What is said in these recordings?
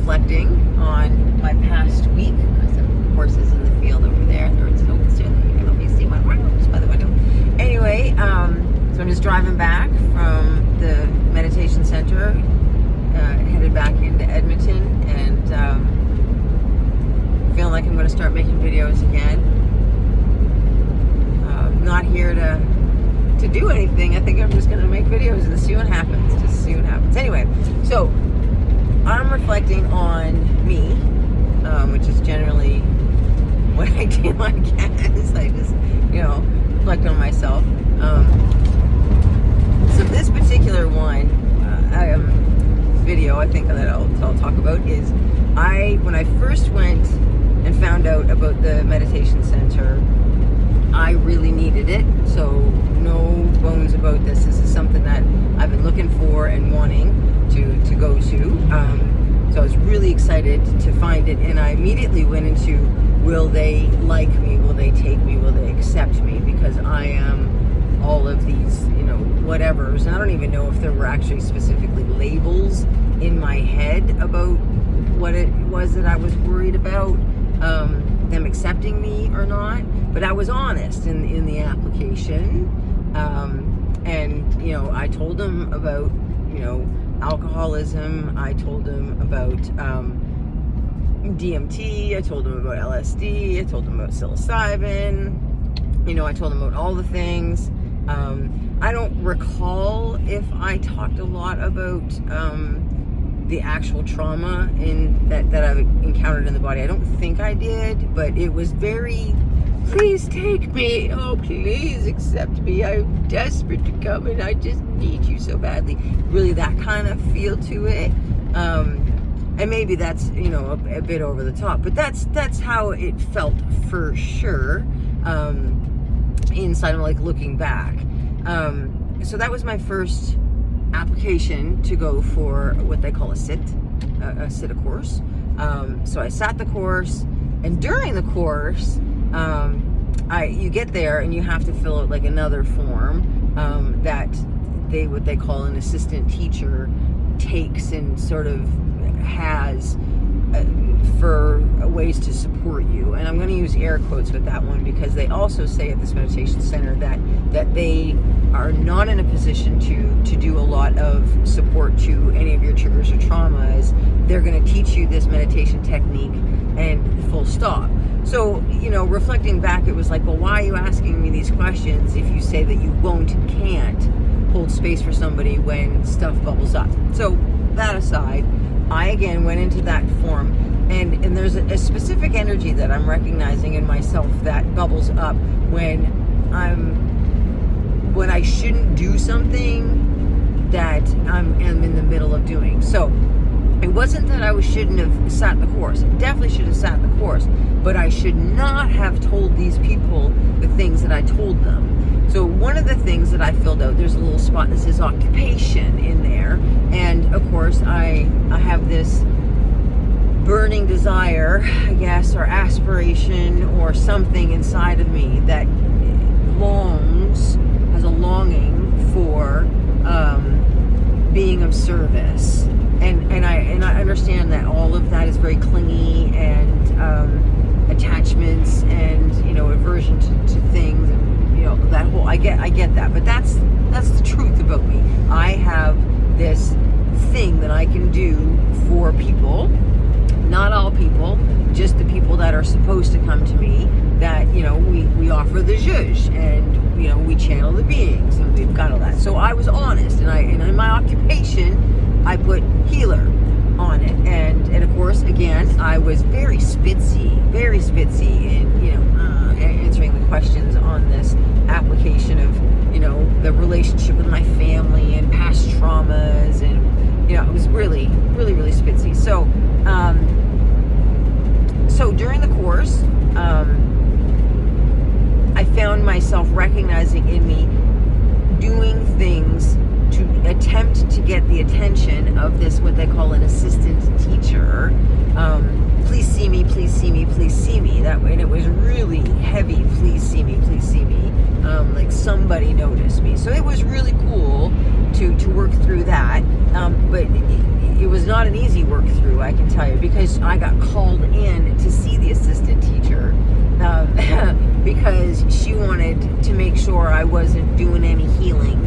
reflecting on my past week. There's some horses in the field over there. There's no concealing. You can obviously see my roots by the window. Anyway, so I'm just driving back from the meditation center, headed back into Edmonton, and feeling like I'm going to start making videos again. Not here to do anything. I think I'm just going to make videos and see what happens. Just see what happens. Anyway, so I'm reflecting on me, which is generally what I do, I guess. I just, reflect on myself. So this particular one, video I think that I'll talk about is when I first went and found out about the meditation center, I really needed it. So no bones about this. This is something that I've been looking for and wanting to go to. So I was really excited to find it, and I immediately went into, will they like me? Will they take me? Will they accept me? Because I am all of these, whatevers. And I don't even know if there were actually specifically labels in my head about what it was that I was worried about, them accepting me or not. But I was honest in the application. And, I told them about, alcoholism. I told them about DMT. I told them about LSD. I told them about psilocybin. I told them about all the things. I don't recall if I talked a lot about the actual trauma that I've encountered in the body. I don't think I did, but it was very, please take me. Oh, please accept me. I'm desperate to come, and I just need you so badly. Really, that kind of feel to it. And maybe that's, a bit over the top, but that's how it felt for sure. Inside of looking back. So that was my first application to go for what they call a sit course. So I sat the course, and during the course, you get there and you have to fill out another form that what they call an assistant teacher takes and sort of has for ways to support you. And I'm going to use air quotes with that one, because they also say at this meditation center that they are not in a position to do a lot of support to any of your triggers or traumas. They're going to teach you this meditation technique and full stop. So, reflecting back, it was well, why are you asking me these questions if you say that you won't and can't hold space for somebody when stuff bubbles up? So that aside, I again went into that form, and there's a specific energy that I'm recognizing in myself that bubbles up when I shouldn't do something that I'm in the middle of doing. So it wasn't that I shouldn't have sat the course. I definitely should have sat the course, but I should not have told these people the things that I told them. So one of the things that I filled out, there's a little spot that says occupation in there. And of course, I have this burning desire, I guess, or aspiration or something inside of me that has a longing for being of service. And I understand that all of that is very clingy and attachments and, aversion to things and, that whole, I get that, but that's the truth about me. I have this thing that I can do for people, not all people, just the people that are supposed to come to me, that, we offer the zhuzh, and, we channel the beings, and we've got all that. So I was honest, and in my occupation, I put healer on it, and of course, again, I was very spitzy in, answering the questions on this application of, the relationship with my family and past traumas, and, it was really, really, really spitzy. So, so during the course, I found myself recognizing in me doing things to attempt to get the attention of this, what they call an assistant teacher. Please see me, please see me, please see me. That way, and it was really heavy, please see me, please see me. like somebody noticed me. So it was really cool to work through that. But it was not an easy work through, I can tell you, because I got called in to see the assistant teacher because she wanted to make sure I wasn't doing any healing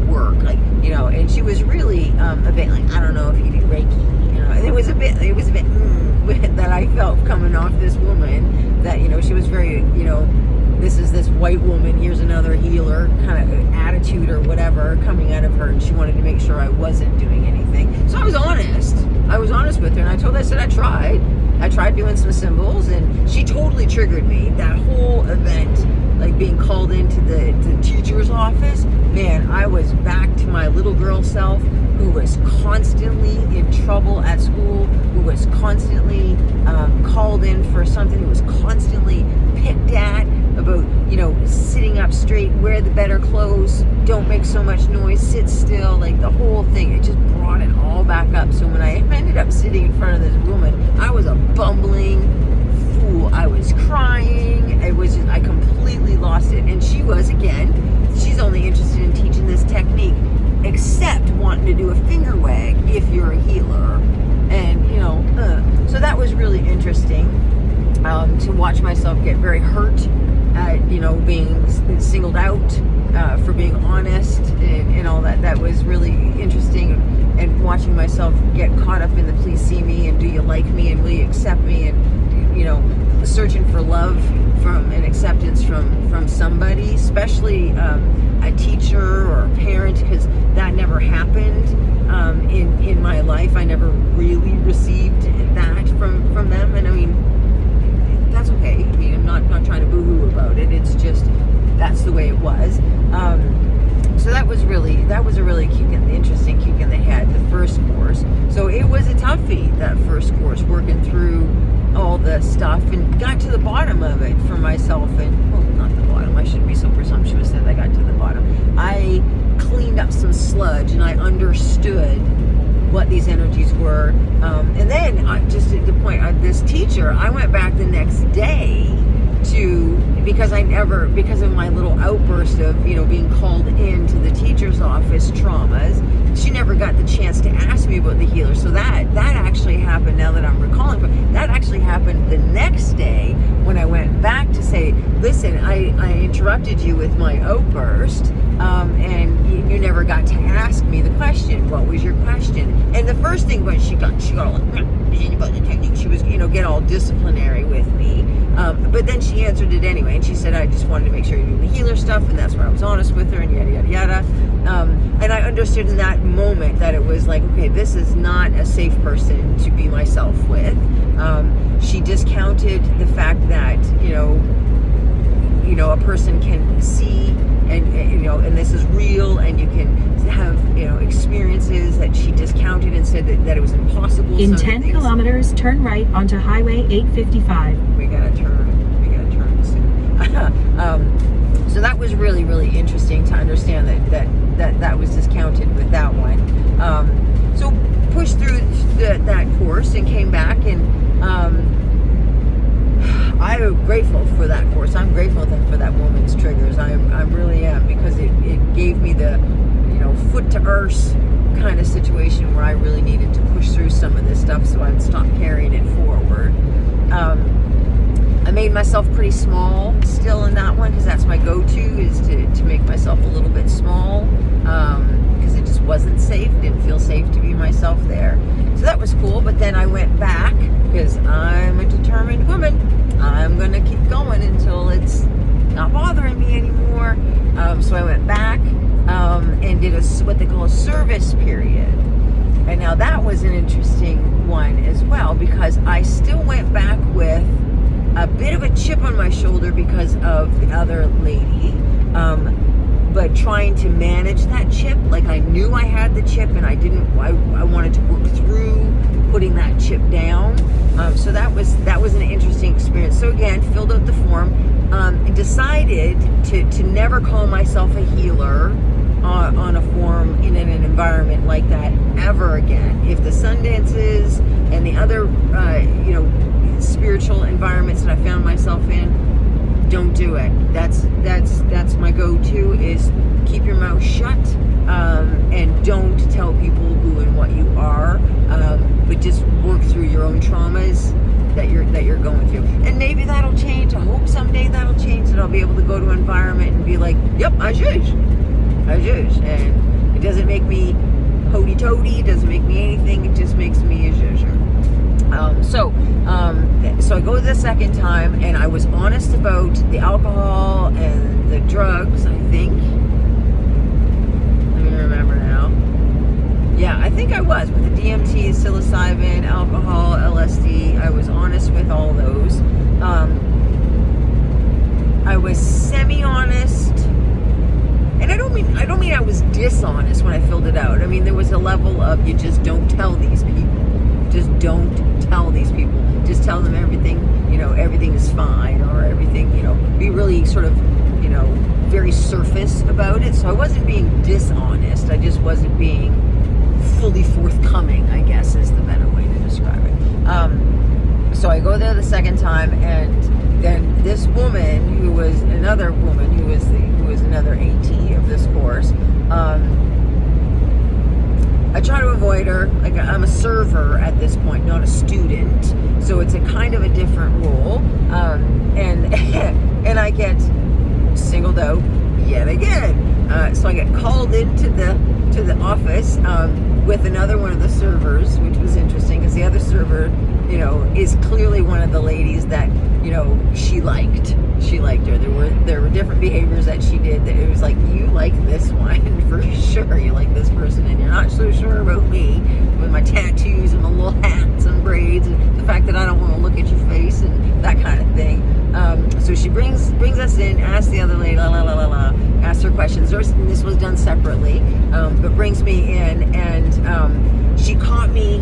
work, like, you know, and she was really a bit like, I don't know if you do Reiki, you know, and it was a bit that I felt coming off this woman, that, you know, she was very, you know, this is this white woman, here's another healer kind of attitude or whatever coming out of her, and she wanted to make sure I wasn't doing anything. So I was honest with her, and I told her, I said, I tried doing some symbols, and she totally triggered me. That whole event, like being called into the teacher's office, man, I was back to my little girl self, who was constantly in trouble at school, who was constantly called in for something, who was constantly picked at about, you know, sitting up straight, wear the better clothes, don't make so much noise, sit still, like the whole thing. It just brought it all back up. So when I ended up sitting in front of this woman, I was a bumbling fool. I was crying. It was just, I completely lost it. And she was, again, she's only interested in teaching this technique, except wanting to do a finger wag if you're a healer. And, you know, so that was really interesting to watch myself get very hurt at, you know, being singled out for being honest and all that. That was really interesting. And watching myself get caught up in the please see me and do you like me and will you accept me, and, you know, searching for love from and acceptance from somebody, especially a teacher or a parent, because that never happened in my life. I never really received that from them, and I mean, that's okay. I mean, I'm not trying to boo-hoo about it. It's just that's the way it was. So that was a really interesting kick in the head, the first course. So it was a toughie, that first course, working through all the stuff, and got to the bottom of it for myself. And, well, not the bottom, I shouldn't be so presumptuous that I got to the bottom. I cleaned up some sludge, and I understood what these energies were. And then, just at the point of this teacher, I went back the next day because of my little outburst of, you know, being called into the teacher's office traumas, she never got the chance to ask me about the healer. So that actually happened, now that I'm recalling, but that actually happened the next day when I went back to say, listen, I interrupted you with my outburst, and you never got to ask me the question. What was your question? And the first thing when she got all about the technique, she was, you know, get all disciplinary with me. But then she answered it anyway, and she said, I just wanted to make sure you're doing the healer stuff, and that's where I was honest with her, and yada, yada, yada. And I understood in that moment that it was like, okay, this is not a safe person to be myself with. She discounted the fact that, you know, a person can see, and you know, and this is real, and you can have, you know, experiences that she discounted and said that it was impossible. In 10 kilometers, turn right onto Highway 855. We gotta turn soon. So that was really, really interesting to understand that was discounted with that one. So pushed through that course and came back, and I'm grateful for that course. I'm grateful for that woman's triggers. I really am, because it gave me the, you know, foot to earth kind of situation where I really needed to push through some of this stuff so I'd stop carrying it forward. I made myself pretty small still in that one, because that's my go-to, is to make myself a little bit small, because it just wasn't safe, didn't feel safe to be myself there. So that was cool. But then I went back, because I'm a determined woman. I'm gonna keep going until it's not bothering me anymore. So I went back and did what they call a service period. And now that was an interesting one as well, because I still went back with a bit of a chip on my shoulder because of the other lady, but trying to manage that chip. Like, I knew I had the chip, and I wanted to work through putting that chip down. So that was an interesting experience. So again, filled out the form, and decided to never call myself a healer on a form in an environment like that ever again. If the Sundances and the other, you know, spiritual environments that I found myself in, don't do it. That's my go-to is keep your mouth shut, and don't tell people who and what you are, but just work through your own traumas that you're going through. And maybe that'll change. I hope someday that'll change, and I'll be able to go to an environment and be like, yep, I judge. And it doesn't make me hoity-toity, it doesn't make me anything, it just makes me a judger. So I go the second time, and I was honest about the alcohol and the drugs, I think. Let me remember now. Yeah, I think I was, with the DMT, psilocybin, alcohol, LSD. I was honest with all those. I was semi-honest, and I don't mean I was dishonest when I filled it out. I mean, there was a level of, you just don't tell these people. Just don't tell these people. Just tell them everything, everything is fine, or everything, be really sort of, very surface about it. So I wasn't being dishonest. I just wasn't being fully forthcoming, I guess, is the better way to describe it. So I go there the second time, and then this woman, who was another AT of this course, I try to avoid her. Like, I'm a server at this point, not a student, so it's a kind of a different role. And I get singled out yet again. So I get called into the office with another one of the servers, which was interesting because the other server, is clearly one of the ladies that she liked. She liked her. There were different behaviors that she did that it was like, you like this one for sure. You like this person, and you're not so sure about me with my tattoos and my little hats and braids and the fact that I don't want to look at your face and that kind of thing. So she brings us in, asks the other lady, asks her questions. This was done separately, but brings me in, and she caught me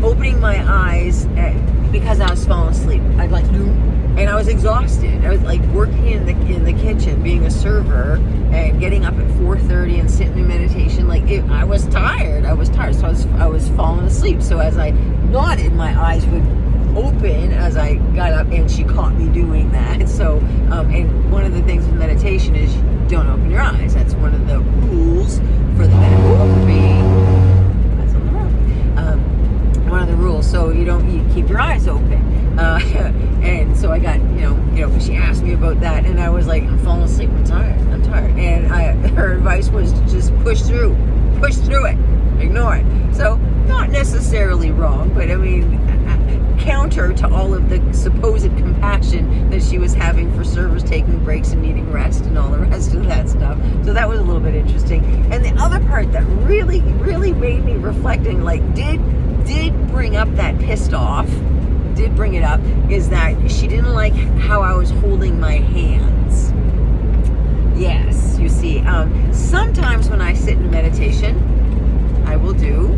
opening my eyes because I was falling asleep. And I was exhausted. I was like working in the kitchen, being a server, and getting up at 4:30 and sitting in meditation. I was tired. So I was falling asleep. So as I nodded, my eyes would open as I got up, and she caught me doing that. So, and one of the things with meditation is don't open your eyes. That's one of the rules for the meditation. That's on the road. One of the rules. So you keep your eyes open. And so I got, she asked me about that, and I was like, I'm falling asleep. I'm tired. And her advice was to just push through it, ignore it. So not necessarily wrong, but I mean, counter to all of the supposed compassion that she was having for servers taking breaks and needing rest and all the rest of that stuff. So that was a little bit interesting. And the other part that really, really made me reflecting, did bring up that pissed off, did bring it up, is that she didn't like how I was holding my hands. Yes, you see, sometimes when I sit in meditation, I will do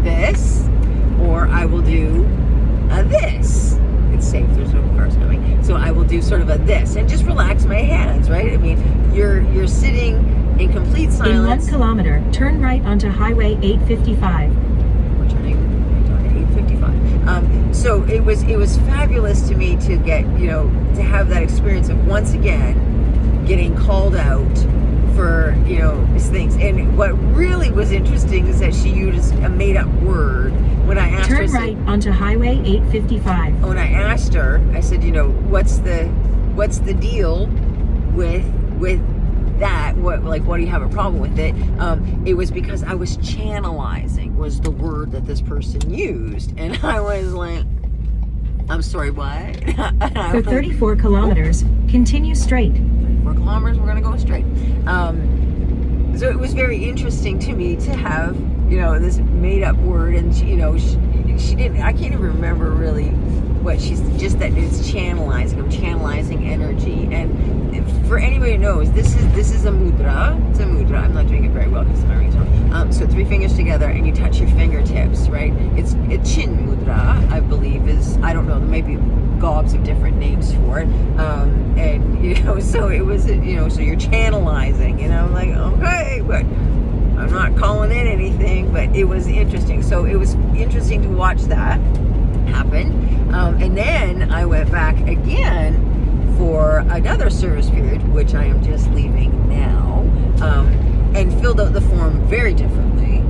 this, or I will do this. It's safe, there's no cars coming. So I will do sort of a this, and just relax my hands, right? I mean, you're sitting in complete silence. In 1 kilometer, turn right onto Highway 855. We're turning on 855. So it was fabulous to me to get, to have that experience of once again getting called out for, these things. And what really was interesting is that she used a made-up word. When I asked her, turn right onto Highway 855. When I asked her, I said, what's the deal with that? What do you have a problem with it? It was because I was channelizing, was the word that this person used, and I was like, I'm sorry, what? For 34 kilometers, continue straight. 4 kilometers, we're gonna go straight. So it was very interesting to me to have, this made up word, and she didn't, I can't even remember really what she's, just that it's channelizing. I'm channelizing energy. And for anybody who knows, this is a mudra. It's a mudra. I'm not doing it very well because I'm already talking. So 3 fingers together, and you touch your fingertips, right? It's a chin mudra, I believe, I don't know, there may be gobs of different names for it. And, so it was, so you're channelizing, and I'm like, okay, but I'm not calling it anything, but it was interesting. So it was interesting to watch that happen. And then I went back again for another service period, which I am just leaving now, and filled out the form very differently.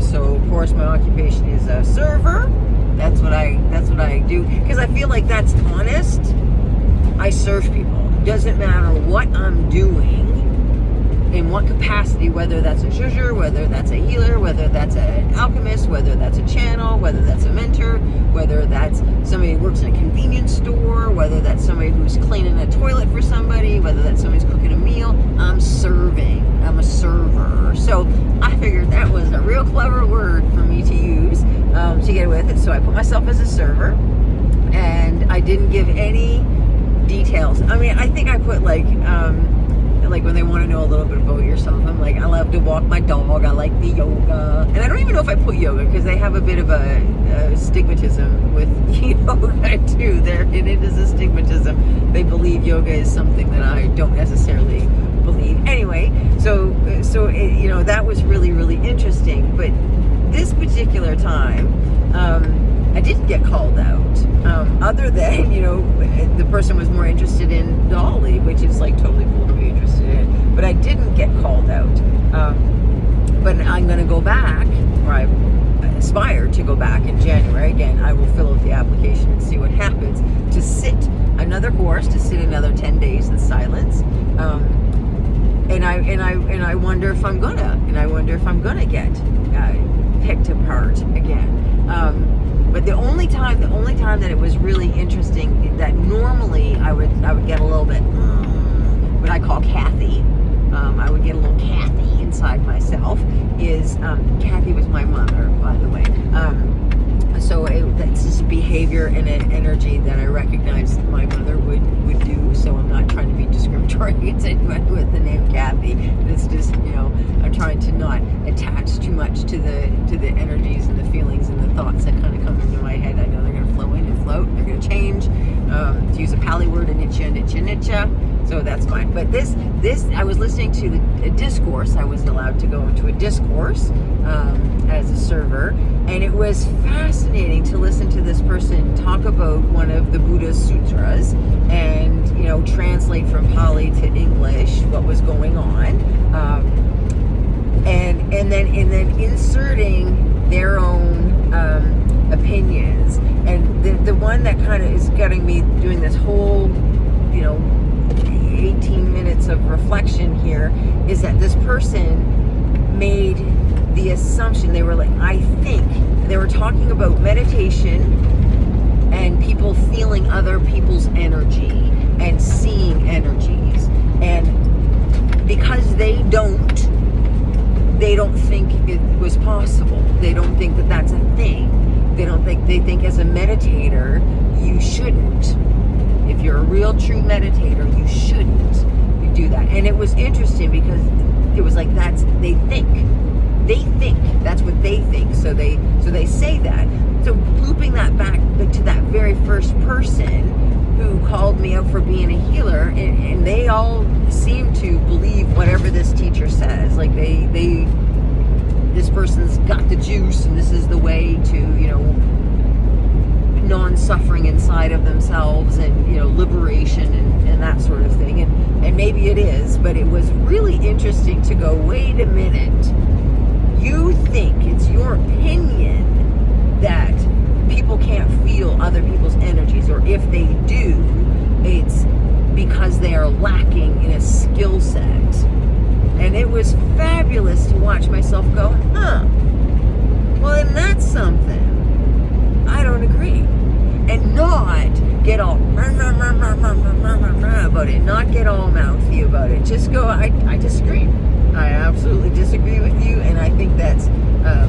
So of course my occupation is a server. That's what I do, because I feel like that's honest. I serve people. It doesn't matter what I'm doing, in what capacity, whether that's a zhuzher, whether that's a healer, whether that's an alchemist, whether that's a channel, whether that's a mentor, whether that's somebody who works in a convenience store, whether that's somebody who's cleaning a toilet for somebody, whether that's somebody who's cooking a meal. I'm serving. I'm a server. So I figured that was a real clever word for me to use to get with it. So I put myself as a server, and I didn't give any details. I mean, I think I put like when they want to know a little bit about yourself, I'm like, I love to walk my dog, I like the yoga, and I don't even know if I put yoga, because they have a bit of a stigmatism with yoga too. It is a stigmatism. They believe yoga is something that I don't necessarily believe. Anyway, so it, that was really, really interesting. But this particular time, I didn't get called out, other than, the person was more interested in Dolly, which is like totally cool to be interested in, but I didn't get called out. But I'm going to go back, or I aspire to go back in January. Again, I will fill out the application and see what happens, to sit another course, to sit another 10 days in silence. And I wonder if I'm gonna get picked apart again. But the only time that it was really interesting, that normally I would get a little bit, what I call Kathy. I would get a little Kathy inside myself. Is Kathy was my mother, by the way. So that's just behavior and an energy that I recognized my mother would do. So I'm not trying to be discriminatory against anyone with the name Kathy. It's just, I'm trying to not attach too much to the energies and the feelings and the thoughts that kind of come into my head. I know they're going to flow in and float. They're going to change. To use a Pali word, nitya. So that's fine. But this, I was listening to a discourse. I was allowed to go into a discourse as a server, and it was fascinating to listen to this person talk about one of the Buddha's sutras, and translate from Pali to English what was going on, and then inserting their own opinions. And the one that kind of is getting me doing this whole 18 minutes of reflection here is that this person made the assumption, they were like, I think they were talking about meditation and people feeling other people's energy and seeing energies, and because they don't think it was possible. They don't think that that's a thing. They think as a meditator you shouldn't. If you're a real true meditator, you shouldn't do that. And it was interesting because it was like, they think that's what they think. So they say that. So looping that back to that very first person who called me out for being a healer, and they all seem to believe whatever this teacher says. Like this person's got the juice, and this is the way to, non-suffering inside of themselves, and liberation and that sort of thing, and maybe it is, but it was really interesting to go, wait a minute, you think it's your opinion that people can't feel other people's energies, or if they do, it's because they are lacking in a skill set. And it was fabulous to watch myself go, well, then that's something. I don't agree. And not get all about it, not get all mouthy about it. Just go, I disagree. I absolutely disagree with you, and I think that's a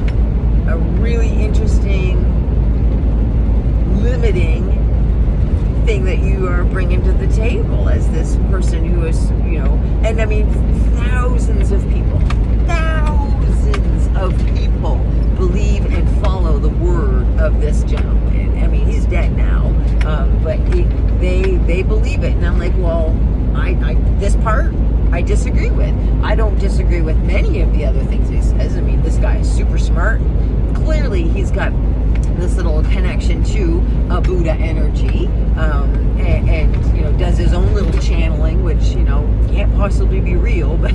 really interesting, limiting thing that you are bringing to the table as this person who is, and I mean, thousands of people believe and follow the word of this gentleman. I mean, he's dead now, but they believe it, and I'm like, well, this part I disagree with. I don't disagree with many of the other things he says. I mean, this guy is super smart. Clearly, he's got this little connection to a Buddha energy, and you know, does his own little channeling, which, you know, can't possibly be real, but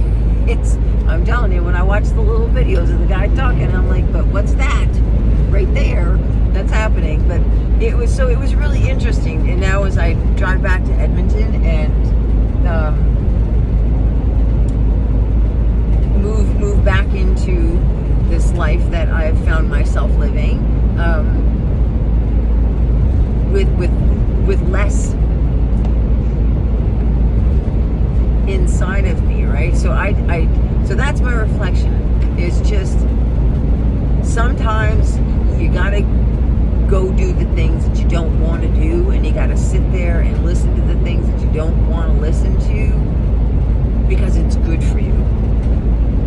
I'm telling you, when I watch the little videos of the guy talking, I'm like, but what's that right there that's happening? But it was really interesting. And now as I drive back to Edmonton and move back into this life that I've found myself living, with less inside of me, right? So so that's my reflection, is just sometimes you gotta go do the things that you don't want to do, and you gotta sit there and listen to the things that you don't want to listen to, because it's good for you.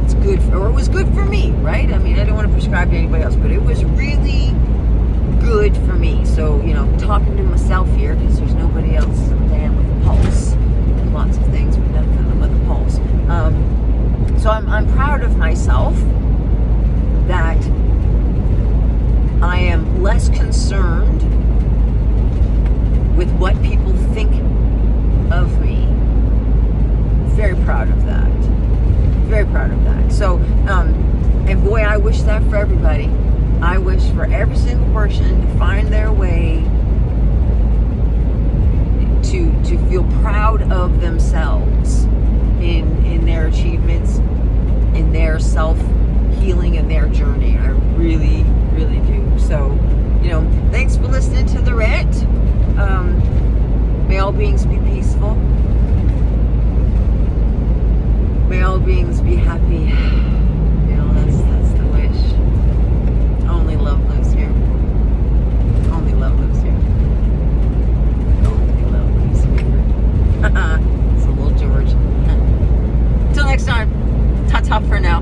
It's good or it was good for me, right? I mean, I don't want to prescribe to anybody else, but it was really good for me. So, you know, talking to myself here, because there's nobody else than with a pulse. Lots of things, but nothing with a pulse. So I'm proud of myself that I am less concerned with what people think of me. Very proud of that. Very proud of that. So, and boy, I wish that for everybody. I wish for every single person to find their way to feel proud of themselves in their achievements, in their self-healing, and their journey. I really, really do. So, you know, thanks for listening to the rant. May all beings be peaceful. May all beings be happy. You know, that's the wish. Only love lives here. Only love lives here. Only love lives here. It's a little George. Until next time. Ta-ta for now.